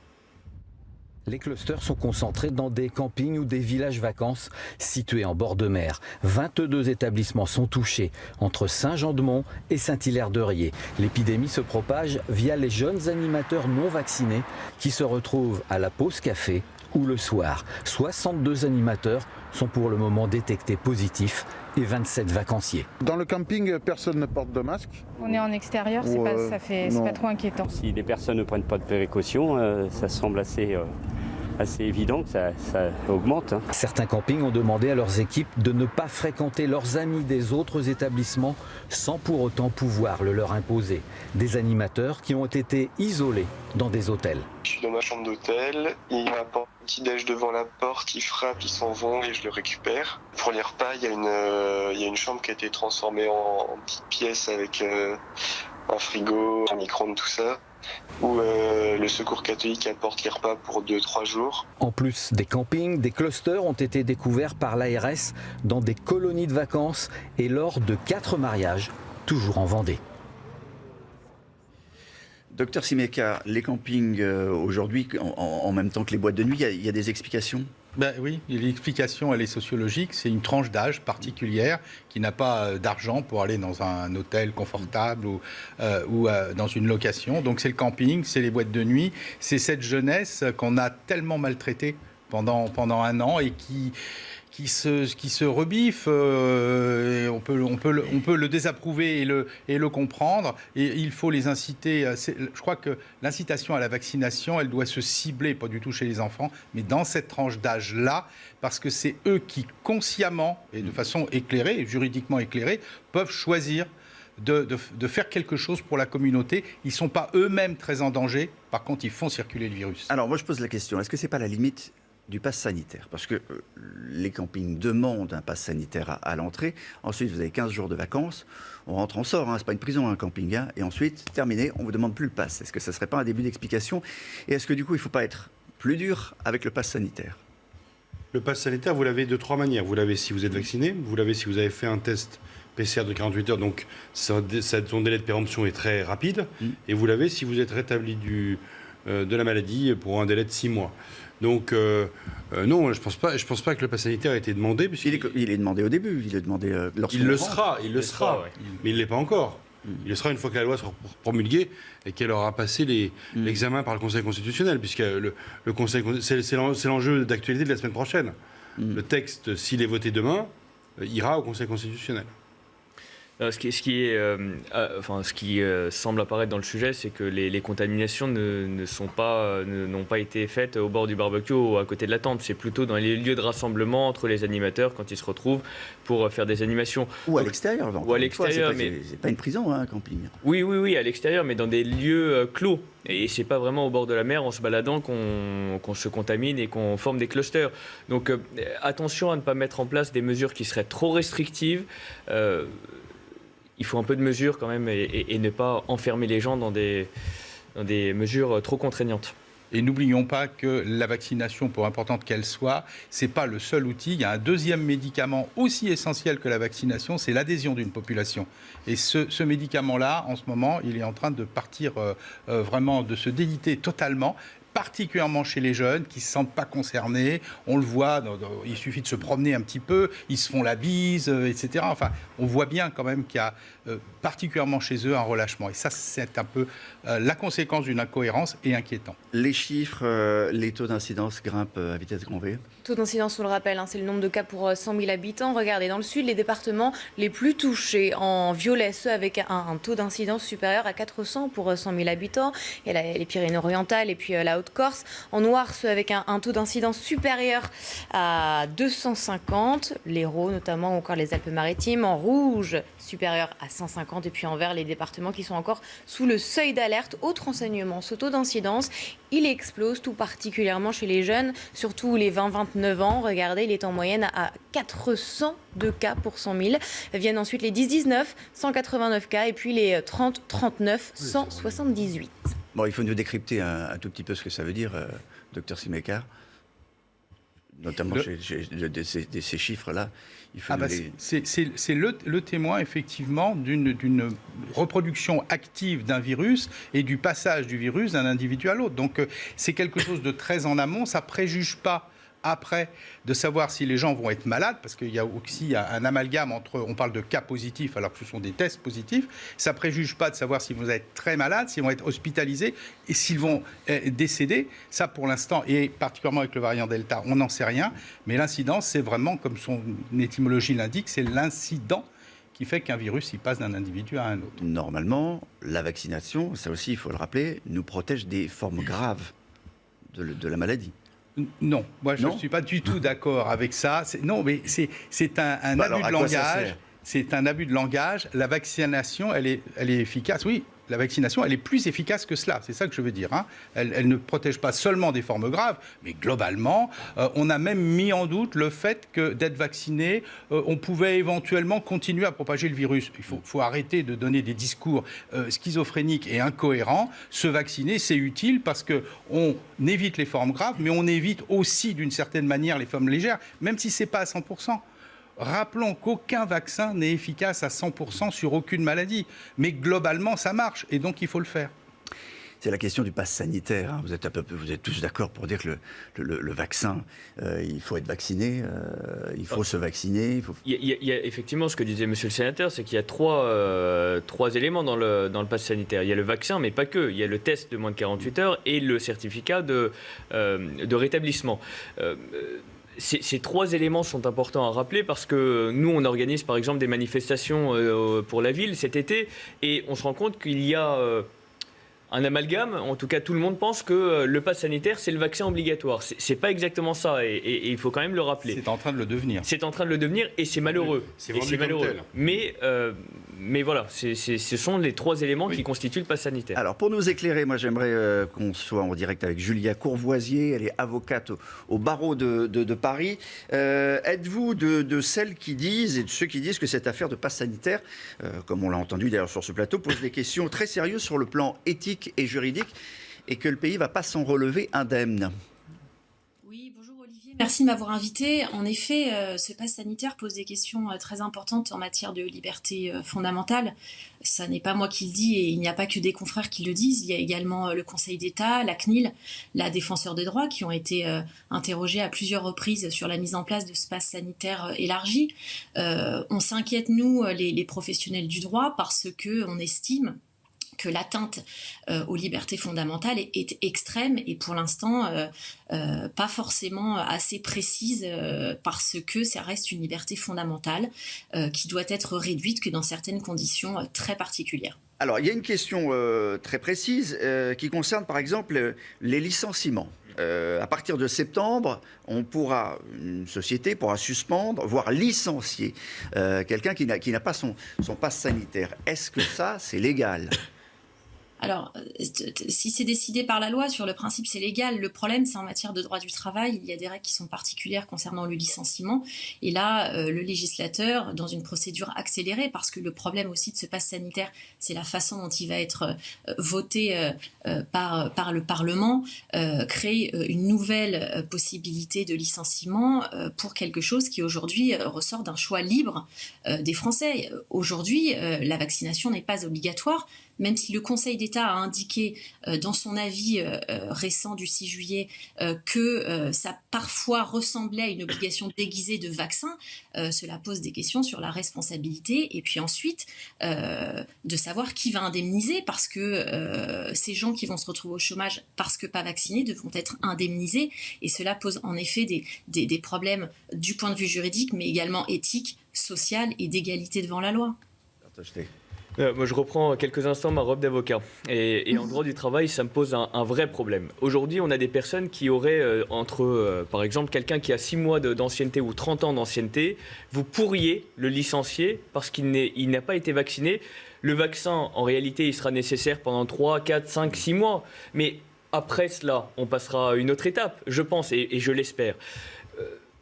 Les clusters sont concentrés dans des campings ou des villages vacances situés en bord de mer. 22 établissements sont touchés entre Saint-Jean-de-Mont et Saint-Hilaire-de-Riez. L'épidémie se propage via les jeunes animateurs non vaccinés qui se retrouvent à la pause café ou le soir. 62 animateurs sont pour le moment détectés positifs et 27 vacanciers. Dans le camping, personne ne porte de masque. On est en extérieur, c'est pas trop inquiétant. Si les personnes ne prennent pas de précautions, ça semble assez évident que ça augmente. Certains campings ont demandé à leurs équipes de ne pas fréquenter leurs amis des autres établissements sans pour autant pouvoir le leur imposer. Des animateurs qui ont été isolés dans des hôtels. Je suis dans ma chambre d'hôtel, ils m'apportent un petit déj devant la porte, ils frappent, ils s'en vont et je le récupère. Pour les repas, il y a une chambre qui a été transformée en petite pièce avec un frigo, un micro-ondes, tout ça, où le Secours catholique apporte les repas pour 2-3 jours. En plus des campings, des clusters ont été découverts par l'ARS dans des colonies de vacances et lors de 4 mariages, toujours en Vendée. Docteur Simeka, les campings aujourd'hui, en même temps que les boîtes de nuit, il y a des explications ? Oui, l'explication, elle est sociologique. C'est une tranche d'âge particulière qui n'a pas d'argent pour aller dans un hôtel confortable ou dans une location. Donc c'est le camping, c'est les boîtes de nuit, c'est cette jeunesse qu'on a tellement maltraitée pendant un an et qui se rebiffe, on peut le désapprouver et le comprendre, et il faut les inciter. Je crois que l'incitation à la vaccination, elle doit se cibler, pas du tout chez les enfants, mais dans cette tranche d'âge-là, parce que c'est eux qui consciemment, et de façon éclairée, juridiquement éclairée, peuvent choisir de faire quelque chose pour la communauté. Ils ne sont pas eux-mêmes très en danger, par contre ils font circuler le virus. Alors moi je pose la question, est-ce que ce n'est pas la limite du pass sanitaire? Parce que les campings demandent un pass sanitaire à l'entrée. Ensuite, vous avez 15 jours de vacances. On rentre, on sort. C'est pas une prison, un camping. Et ensuite, terminé, on ne vous demande plus le pass. Est-ce que ça ne serait pas un début d'explication? Et est-ce que du coup, il ne faut pas être plus dur avec le pass sanitaire? Le pass sanitaire, vous l'avez de 3 manières. Vous l'avez si vous êtes vacciné. Vous l'avez si vous avez fait un test PCR de 48 heures. Donc, son délai de péremption est très rapide. Et vous l'avez si vous êtes rétabli de la maladie pour un délai de 6 mois. Donc, non, je pense pas que le pass sanitaire ait été demandé. Il est demandé au début. Il est demandé lorsqu'on il le sera. Mais il ne l'est pas encore. Il le sera une fois que la loi sera promulguée et qu'elle aura passé l'examen par le Conseil constitutionnel, puisque le Conseil, c'est l'enjeu d'actualité de la semaine prochaine. Le texte, s'il est voté demain, ira au Conseil constitutionnel. Ce qui semble apparaître dans le sujet, c'est que les contaminations n'ont pas été faites au bord du barbecue ou à côté de la tente. C'est plutôt dans les lieux de rassemblement entre les animateurs quand ils se retrouvent pour faire des animations. Ou à l'extérieur. Ou à l'extérieur. C'est pas une prison, un camping. Oui, à l'extérieur, mais dans des lieux clos. Et c'est pas vraiment au bord de la mer, en se baladant, qu'on se contamine et qu'on forme des clusters. Donc attention à ne pas mettre en place des mesures qui seraient trop restrictives. Il faut un peu de mesure quand même et ne pas enfermer les gens dans des mesures trop contraignantes. Et n'oublions pas que la vaccination, pour importante qu'elle soit, ce n'est pas le seul outil. Il y a un deuxième médicament aussi essentiel que la vaccination, c'est l'adhésion d'une population. Et ce médicament-là, en ce moment, il est en train de partir vraiment, de se déliter totalement, particulièrement chez les jeunes qui ne se sentent pas concernés. On le voit, il suffit de se promener un petit peu, ils se font la bise, etc. Enfin, on voit bien quand même qu'il y a particulièrement chez eux un relâchement. Et ça, c'est un peu la conséquence d'une incohérence et inquiétant. Les chiffres, les taux d'incidence grimpent à vitesse grand V. Taux d'incidence, on le rappelle, c'est le nombre de cas pour 100 000 habitants. Regardez, dans le sud, les départements les plus touchés en violet, ceux avec un taux d'incidence supérieur à 400 pour 100 000 habitants. Il y a les Pyrénées-Orientales et puis la Haute-Corse. En noir, ceux avec un taux d'incidence supérieur à 250, l'Hérault notamment, ou encore les Alpes-Maritimes. En rouge, supérieur à 150. Et puis en vert, les départements qui sont encore sous le seuil d'alerte. Autre enseignement, ce taux d'incidence, il explose tout particulièrement chez les jeunes, surtout les 20-29 ans. Regardez, il est en moyenne à 402 cas pour 100 000. Viennent ensuite les 10-19, 189 cas, et puis les 30-39, 178. Bon, il faut nous décrypter un tout petit peu ce que ça veut dire, docteur Simekar, notamment ces chiffres-là. C'est le témoin, effectivement, d'une reproduction active d'un virus et du passage du virus d'un individu à l'autre. Donc, c'est quelque chose de très en amont. Ça ne préjuge pas après de savoir si les gens vont être malades, parce qu'il y a aussi un amalgame entre, on parle de cas positifs alors que ce sont des tests positifs, ça ne préjuge pas de savoir s'ils vont être très malades, s'ils vont être hospitalisés et s'ils vont décéder. Ça, pour l'instant, et particulièrement avec le variant Delta, on n'en sait rien, mais l'incidence, c'est vraiment, comme son étymologie l'indique, c'est l'incident qui fait qu'un virus, il passe d'un individu à un autre. Normalement, la vaccination, ça aussi, il faut le rappeler, nous protège des formes graves de la maladie. Non, moi je ne suis pas du tout d'accord avec ça. Non, mais c'est un abus de langage. C'est un abus de langage. La vaccination, elle est efficace. Oui, la vaccination, elle est plus efficace que cela. C'est ça que je veux dire. Elle ne protège pas seulement des formes graves, mais globalement, on a même mis en doute le fait que d'être vacciné, on pouvait éventuellement continuer à propager le virus. Il faut arrêter de donner des discours schizophréniques et incohérents. Se vacciner, c'est utile parce qu'on évite les formes graves, mais on évite aussi d'une certaine manière les formes légères, même si ce n'est pas à 100%. Rappelons qu'aucun vaccin n'est efficace à 100% sur aucune maladie. Mais globalement, ça marche et donc il faut le faire. C'est la question du pass sanitaire. Vous êtes tous d'accord pour dire que le vaccin, il faut être vacciné, il faut se vacciner. Il y a effectivement ce que disait Monsieur le Sénateur, c'est qu'il y a trois éléments dans le pass sanitaire. Il y a le vaccin, mais pas que. Il y a le test de moins de 48 heures et le certificat de rétablissement. Ces trois éléments sont importants à rappeler parce que nous, on organise par exemple des manifestations pour la ville cet été et on se rend compte qu'il y a un amalgame. En tout cas, tout le monde pense que le pass sanitaire, c'est le vaccin obligatoire. C'est pas exactement ça et il faut quand même le rappeler. C'est en train de le devenir. C'est en train de le devenir et c'est malheureux. C'est vendu comme tel. Mais voilà, ce sont les trois éléments qui constituent le pass sanitaire. Alors, pour nous éclairer, moi, j'aimerais qu'on soit en direct avec Julia Courvoisier. Elle est avocate au barreau de Paris. Êtes-vous de celles qui disent, et de ceux qui disent que cette affaire de pass sanitaire, comme on l'a entendu d'ailleurs sur ce plateau, pose des questions très sérieuses sur le plan éthique et juridique, et que le pays ne va pas s'en relever indemne? Oui, bonjour Olivier. Merci de m'avoir invité. En effet, ce pass sanitaire pose des questions très importantes en matière de liberté fondamentale. Ça n'est pas moi qui le dis et il n'y a pas que des confrères qui le disent. Il y a également le Conseil d'État, la CNIL, la Défenseure des droits qui ont été interrogés à plusieurs reprises sur la mise en place de ce pass sanitaire élargi. On s'inquiète, nous, les professionnels du droit, parce qu'on estime que l'atteinte aux libertés fondamentales est extrême et pour l'instant pas forcément assez précise parce que ça reste une liberté fondamentale qui doit être réduite que dans certaines conditions très particulières. Alors, il y a une question très précise qui concerne par exemple les licenciements. À partir de septembre, une société pourra suspendre, voire licencier quelqu'un qui n'a pas son pass sanitaire. Est-ce que ça, c'est légal ? Alors, si c'est décidé par la loi, sur le principe, c'est légal. Le problème, c'est en matière de droit du travail. Il y a des règles qui sont particulières concernant le licenciement. Et là, le législateur, dans une procédure accélérée, parce que le problème aussi de ce pass sanitaire, c'est la façon dont il va être voté par le Parlement, crée une nouvelle possibilité de licenciement pour quelque chose qui aujourd'hui ressort d'un choix libre des Français. Aujourd'hui, la vaccination n'est pas obligatoire, même si le Conseil d'État a indiqué dans son avis récent du 6 juillet que ça parfois ressemblait à une obligation déguisée de vaccin, cela pose des questions sur la responsabilité et puis ensuite de savoir qui va indemniser parce que ces gens qui vont se retrouver au chômage parce que pas vaccinés devront être indemnisés et cela pose en effet des problèmes du point de vue juridique mais également éthique, social et d'égalité devant la loi. Moi, je reprends quelques instants ma robe d'avocat. Et en droit du travail, ça me pose un vrai problème. Aujourd'hui, on a des personnes qui auraient, par exemple, quelqu'un qui a 6 mois d'ancienneté ou 30 ans d'ancienneté, vous pourriez le licencier parce qu'il n'a pas été vacciné. Le vaccin, en réalité, il sera nécessaire pendant 3, 4, 5, 6 mois. Mais après cela, on passera à une autre étape, je pense, et je l'espère.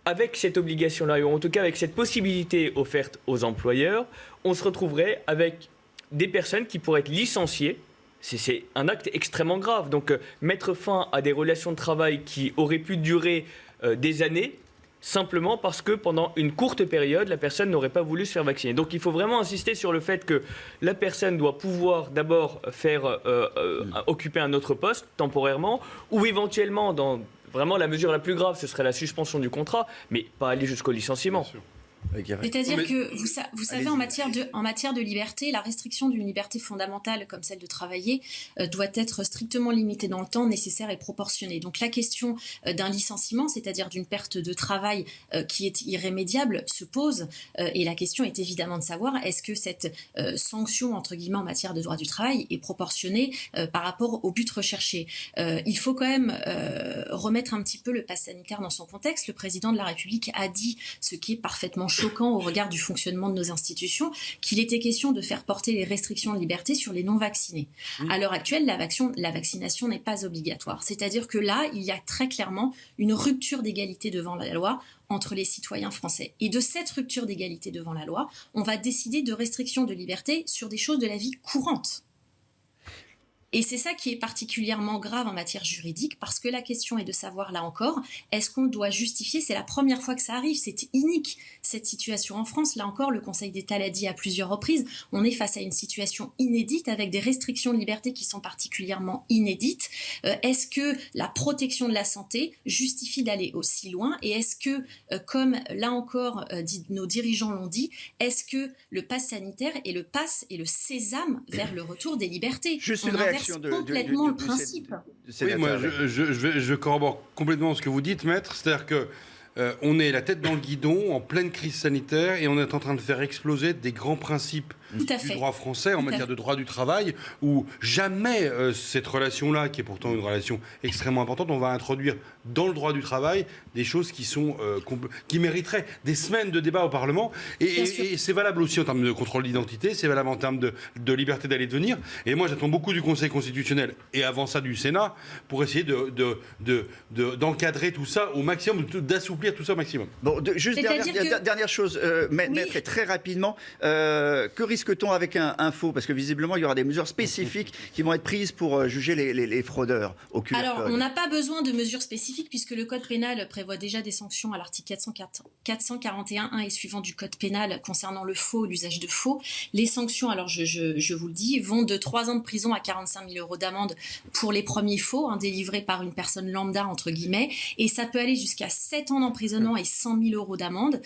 Avec cette obligation-là, ou en tout cas avec cette possibilité offerte aux employeurs, on se retrouverait avec des personnes qui pourraient être licenciées. C'est un acte extrêmement grave. Donc mettre fin à des relations de travail qui auraient pu durer des années, simplement parce que pendant une courte période, la personne n'aurait pas voulu se faire vacciner. Donc il faut vraiment insister sur le fait que la personne doit pouvoir d'abord occuper un autre poste temporairement, ou éventuellement, dans vraiment la mesure la plus grave, ce serait la suspension du contrat, mais pas aller jusqu'au licenciement. C'est-à-dire que, vous savez, en matière de liberté, la restriction d'une liberté fondamentale comme celle de travailler doit être strictement limitée dans le temps, nécessaire et proportionnée. Donc la question d'un licenciement, c'est-à-dire d'une perte de travail qui est irrémédiable, se pose. Et la question est évidemment de savoir est-ce que cette sanction, entre guillemets, en matière de droit du travail est proportionnée par rapport au but recherché. Il faut quand même remettre un petit peu le pass sanitaire dans son contexte. Le président de la République a dit, ce qui est parfaitement choquant au regard du fonctionnement de nos institutions, qu'il était question de faire porter les restrictions de liberté sur les non-vaccinés. À l'heure actuelle, la vaccination n'est pas obligatoire. C'est-à-dire que là, il y a très clairement une rupture d'égalité devant la loi entre les citoyens français. Et de cette rupture d'égalité devant la loi, on va décider de restrictions de liberté sur des choses de la vie courante. Et c'est ça qui est particulièrement grave en matière juridique, parce que la question est de savoir, là encore, est-ce qu'on doit justifier, c'est la première fois que ça arrive, c'est unique cette situation en France, là encore le Conseil d'État l'a dit à plusieurs reprises, on est face à une situation inédite avec des restrictions de liberté qui sont particulièrement inédites. Est-ce que la protection de la santé justifie d'aller aussi loin, et est-ce que, comme là encore nos dirigeants l'ont dit, est-ce que le pass sanitaire est le pass et le sésame vers le retour des libertés? Juste une réaction complètement le principe. Oui, moi, je corrobore complètement ce que vous dites, maître. C'est-à-dire que on est la tête dans le guidon, en pleine crise sanitaire, et on est en train de faire exploser des grands principes du droit français en matière de droit du travail, où jamais cette relation-là, qui est pourtant une relation extrêmement importante, on va introduire dans le droit du travail des choses qui mériteraient des semaines de débat au Parlement. Et c'est valable aussi en termes de contrôle d'identité, c'est valable en termes de liberté d'aller et de venir. Et moi, j'attends beaucoup du Conseil constitutionnel, et avant ça du Sénat, pour essayer d'encadrer tout ça au maximum, d'assouplir tout ça au maximum. Bon, juste dernière chose, maître, et très rapidement, que risque risque-t-on avec un faux? Parce que visiblement, il y aura des mesures spécifiques qui vont être prises pour juger les fraudeurs au QR Alors, code. on n'a pas besoin de mesures spécifiques puisque le code pénal prévoit déjà des sanctions à l'article 441.1 et suivant du code pénal concernant le faux, l'usage de faux. Les sanctions, alors je vous le dis, vont de 3 ans de prison à 45 000 € d'amende pour les premiers faux, délivrés par une personne lambda, entre guillemets, et ça peut aller jusqu'à 7 ans d'emprisonnement et 100 000 € d'amende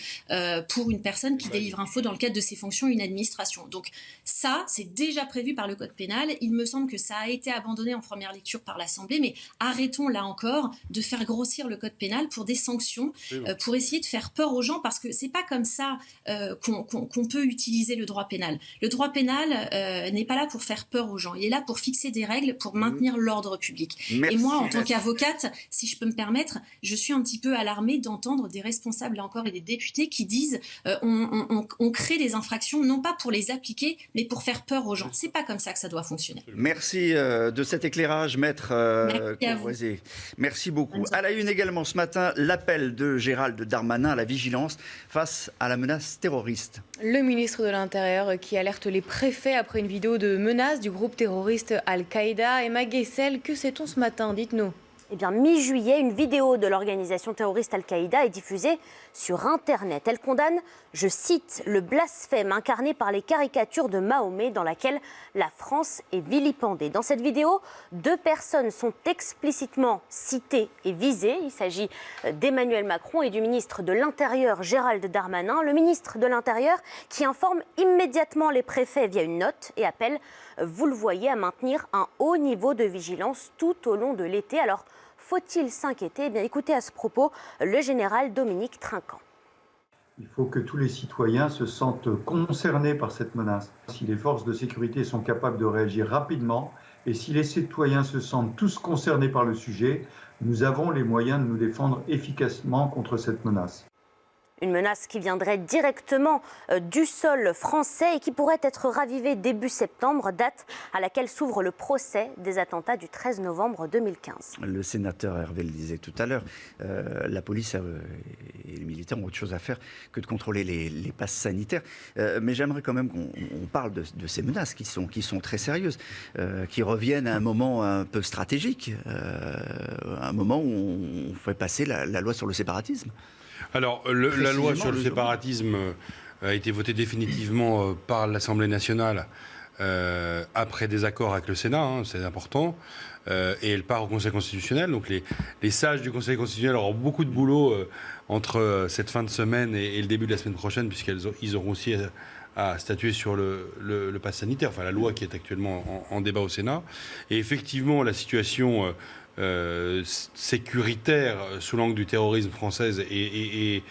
pour une personne qui délivre un faux dans le cadre de ses fonctions à une administration. Donc ça, c'est déjà prévu par le code pénal. Il me semble que ça a été abandonné en première lecture par l'Assemblée, mais arrêtons là encore de faire grossir le code pénal pour des sanctions, pour essayer de faire peur aux gens, parce que c'est pas comme ça qu'on peut utiliser le droit pénal. Le droit pénal n'est pas là pour faire peur aux gens, il est là pour fixer des règles, pour maintenir l'ordre public. Merci. Et moi, en tant qu'avocate, si je peux me permettre, je suis un petit peu alarmée d'entendre des responsables, là encore, et des députés qui disent on crée des infractions, non pas pour les appliquer, mais pour faire peur aux gens. C'est pas comme ça que ça doit fonctionner. Merci de cet éclairage, maître Courvoisier. Merci beaucoup. À la une également ce matin, l'appel de Gérald Darmanin à la vigilance face à la menace terroriste. Le ministre de l'Intérieur qui alerte les préfets après une vidéo de menace du groupe terroriste Al-Qaïda. Emma Guessel, que sait-on ce matin? Dites-nous. Eh bien, mi-juillet, une vidéo de l'organisation terroriste Al-Qaïda est diffusée sur Internet. Elle condamne, je cite, le blasphème incarné par les caricatures de Mahomet dans laquelle la France est vilipendée. Dans cette vidéo, 2 personnes sont explicitement citées et visées. Il s'agit d'Emmanuel Macron et du ministre de l'Intérieur, Gérald Darmanin. Le ministre de l'Intérieur qui informe immédiatement les préfets via une note et appelle, vous le voyez, à maintenir un haut niveau de vigilance tout au long de l'été. Alors, faut-il s'inquiéter? Eh bien, écoutez à ce propos le général Dominique Trinquant. Il faut que tous les citoyens se sentent concernés par cette menace. Si les forces de sécurité sont capables de réagir rapidement et si les citoyens se sentent tous concernés par le sujet, nous avons les moyens de nous défendre efficacement contre cette menace. Une menace qui viendrait directement du sol français et qui pourrait être ravivée début septembre, date à laquelle s'ouvre le procès des attentats du 13 novembre 2015. Le sénateur Hervé le disait tout à l'heure, la police et les militaires ont autre chose à faire que de contrôler les passes sanitaires. Mais j'aimerais quand même qu'on parle de ces menaces qui sont très sérieuses, qui reviennent à un moment un peu stratégique, un moment où on fait passer la loi sur le séparatisme. Alors, la loi sur le séparatisme a été votée définitivement par l'Assemblée nationale après des accords avec le Sénat, c'est important, et elle part au Conseil constitutionnel. Donc les sages du Conseil constitutionnel auront beaucoup de boulot entre cette fin de semaine et le début de la semaine prochaine, puisqu'ils auront aussi à statuer sur le pass sanitaire, enfin la loi qui est actuellement en débat au Sénat. Et effectivement, la situation sécuritaire sous l'angle du terrorisme française est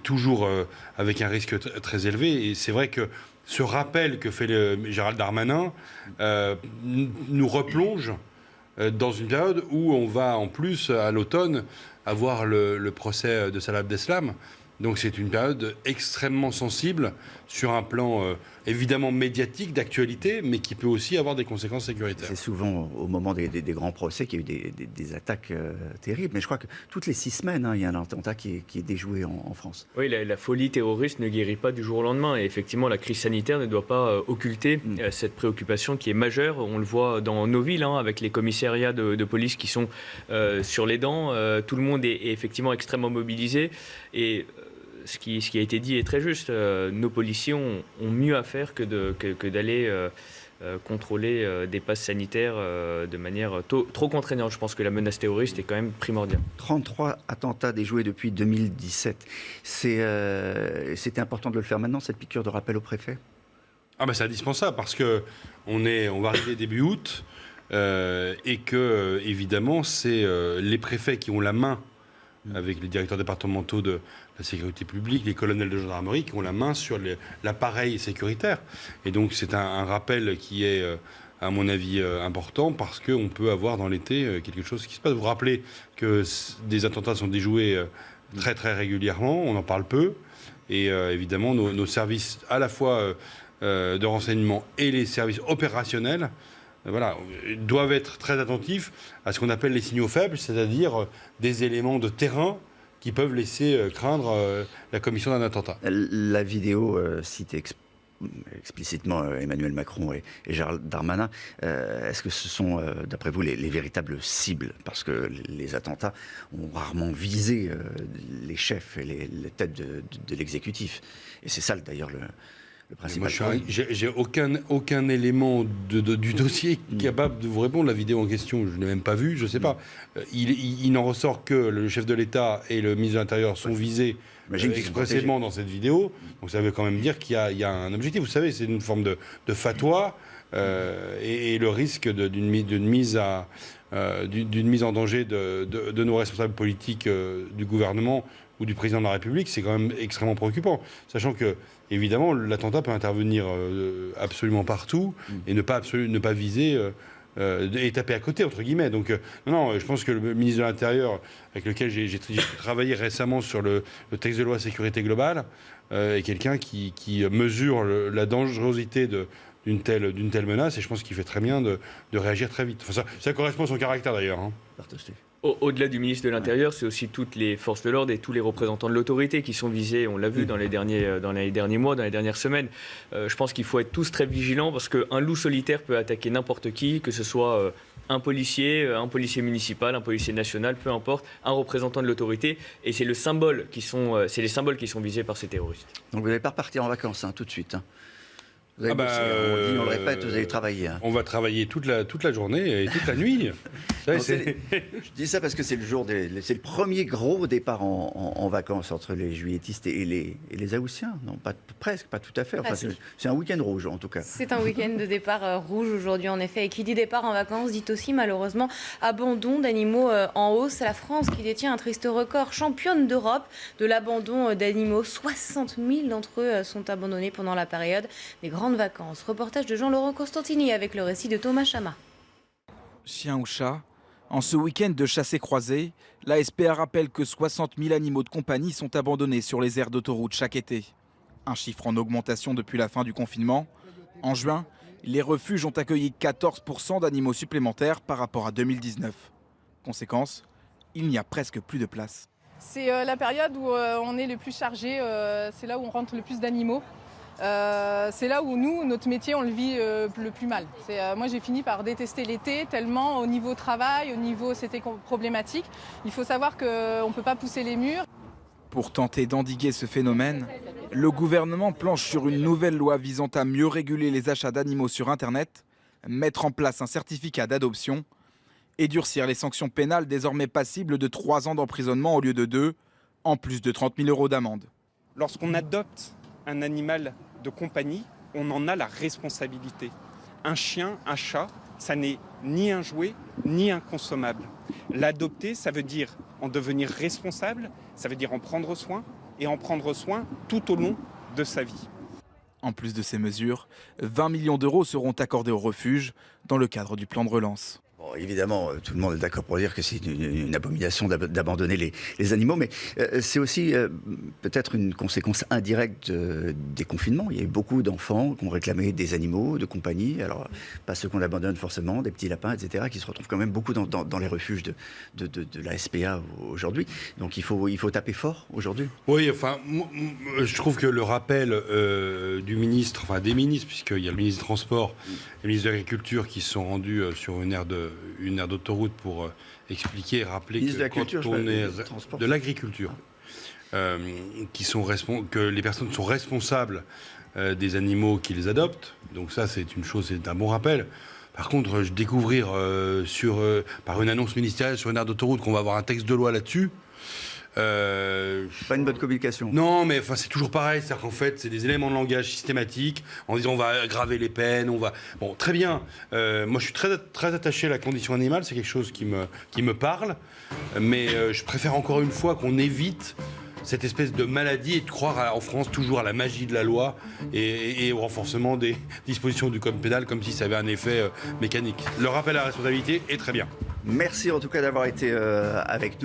toujours avec un risque très élevé. Et c'est vrai que ce rappel que fait Gérald Darmanin nous replonge dans une période où on va en plus à l'automne avoir le procès de Salah Abdeslam. Donc c'est une période extrêmement sensible sur un plan évidemment médiatique, d'actualité, mais qui peut aussi avoir des conséquences sécuritaires. C'est souvent au moment des grands procès qu'il y a eu des attaques terribles. Mais je crois que toutes les 6 semaines, il y a un attentat qui est déjoué en France. Oui, la folie terroriste ne guérit pas du jour au lendemain. Et effectivement, la crise sanitaire ne doit pas occulter cette préoccupation qui est majeure. On le voit dans nos villes, avec les commissariats de police qui sont sur les dents. Tout le monde est effectivement extrêmement mobilisé. Et ce qui a été dit est très juste. Nos policiers ont mieux à faire que d'aller contrôler des passes sanitaires de manière trop contraignante. Je pense que la menace terroriste est quand même primordiale. 33 attentats déjoués depuis 2017. C'était important de le faire maintenant, cette piqûre de rappel au préfet? C'est indispensable parce qu'on va arriver début août et que, évidemment, c'est les préfets qui ont la main avec les directeurs départementaux de la sécurité publique, les colonels de gendarmerie qui ont la main sur l'appareil sécuritaire. Et donc c'est un rappel qui est, à mon avis, important parce qu'on peut avoir dans l'été quelque chose qui se passe. Vous vous rappelez que des attentats sont déjoués très très régulièrement, on en parle peu. Et évidemment, nos services à la fois de renseignement et les services opérationnels doivent être très attentifs à ce qu'on appelle les signaux faibles, c'est-à-dire des éléments de terrain qui peuvent laisser craindre la commission d'un attentat. La vidéo cite explicitement Emmanuel Macron et Gérald Darmanin. Est-ce que ce sont, d'après vous, les véritables cibles? Parce que les attentats ont rarement visé les chefs et les têtes de l'exécutif. Et c'est ça, d'ailleurs, le principal. J'ai aucun élément du dossier capable de vous répondre. La vidéo en question, je ne l'ai même pas vue, je ne sais pas. Il n'en ressort que le chef de l'État et le ministre de l'Intérieur sont visés expressément dans cette vidéo. Donc ça veut quand même dire qu'il y a un objectif. Vous savez, c'est une forme de fatwa et le risque d'une mise en danger de nos responsables politiques du gouvernement ou du président de la République, c'est quand même extrêmement préoccupant. Sachant que, évidemment, l'attentat peut intervenir absolument partout et ne pas viser et taper à côté, entre guillemets. Donc, non, je pense que le ministre de l'Intérieur, avec lequel j'ai travaillé récemment sur le texte de loi sécurité globale, est quelqu'un qui mesure la dangerosité d'une telle menace, et je pense qu'il fait très bien de réagir très vite. Enfin, ça correspond à son caractère, d'ailleurs. Hein. Au-delà du ministre de l'Intérieur, c'est aussi toutes les forces de l'ordre et tous les représentants de l'autorité qui sont visés. On l'a vu dans les derniers mois, dans les dernières semaines. Je pense qu'il faut être tous très vigilants parce qu'un loup solitaire peut attaquer n'importe qui, que ce soit un policier municipal, un policier national, peu importe, un représentant de l'autorité. Et c'est les symboles qui sont visés par ces terroristes. Donc vous n'allez pas repartir en vacances tout de suite. Vous allez bosser, on le répète, vous allez travailler. On va travailler toute la journée et toute la nuit. Je dis ça parce que c'est le premier gros départ en vacances entre les juilletistes et les Haussiens. Non, presque, pas tout à fait. Enfin, c'est un week-end rouge en tout cas. C'est un week-end de départ rouge aujourd'hui en effet. Et qui dit départ en vacances dit aussi malheureusement abandon d'animaux en hausse. C'est la France qui détient un triste record, championne d'Europe de l'abandon d'animaux. 60 000 d'entre eux sont abandonnés pendant la période des grandes vacances. Reportage de Jean-Laurent Constantini avec le récit de Thomas Chama. Chien ou chat, en ce week-end de chassé-croisé, la SPA rappelle que 60 000 animaux de compagnie sont abandonnés sur les aires d'autoroute chaque été. Un chiffre en augmentation depuis la fin du confinement. En juin, les refuges ont accueilli 14% d'animaux supplémentaires par rapport à 2019. Conséquence, il n'y a presque plus de place. C'est la période où on est le plus chargé, c'est là où on rentre le plus d'animaux. C'est là où nous, notre métier, on le vit le plus mal. Moi, j'ai fini par détester l'été tellement au niveau travail, au niveau c'était problématique. Il faut savoir qu'on ne peut pas pousser les murs. Pour tenter d'endiguer ce phénomène, le gouvernement planche sur une nouvelle loi visant à mieux réguler les achats d'animaux sur Internet, mettre en place un certificat d'adoption et durcir les sanctions pénales désormais passibles de 3 ans d'emprisonnement au lieu de 2, en plus de 30 000 € d'amende. Lorsqu'on adopte un animal de compagnie, on en a la responsabilité. Un chien, un chat, ça n'est ni un jouet, ni un consommable. L'adopter, ça veut dire en devenir responsable, ça veut dire en prendre soin, et en prendre soin tout au long de sa vie. En plus de ces mesures, 20 millions d'euros seront accordés aux refuges dans le cadre du plan de relance. Bon, évidemment, tout le monde est d'accord pour dire que c'est une abomination d'abandonner les animaux, mais c'est aussi peut-être une conséquence indirecte des confinements. Il y a eu beaucoup d'enfants qui ont réclamé des animaux de compagnie, alors pas ceux qu'on abandonne forcément, des petits lapins, etc., qui se retrouvent quand même beaucoup dans les refuges de la SPA aujourd'hui. Donc il faut taper fort aujourd'hui. Oui, enfin, je trouve que le rappel du ministre, enfin des ministres, puisqu'il y a le ministre des Transports et le ministre de l'Agriculture qui se sont rendus sur une aire d'autoroute pour expliquer et rappeler que quand on est de l'agriculture, que les personnes sont responsables des animaux qu'ils adoptent. Donc ça, c'est une chose, c'est un bon rappel. Par contre, découvrir par une annonce ministérielle sur une aire d'autoroute qu'on va avoir un texte de loi là-dessus, pas une bonne communication. Non, mais enfin c'est toujours pareil, c'est-à-dire qu'en fait c'est des éléments de langage systématiques en disant on va aggraver les peines, bon très bien. Moi je suis très très attaché à la condition animale, c'est quelque chose qui me parle, mais je préfère encore une fois qu'on évite cette espèce de maladie et de croire en France toujours à la magie de la loi et au renforcement des dispositions du code pénal comme si ça avait un effet mécanique. Le rappel à la responsabilité est très bien. Merci en tout cas d'avoir été avec nous.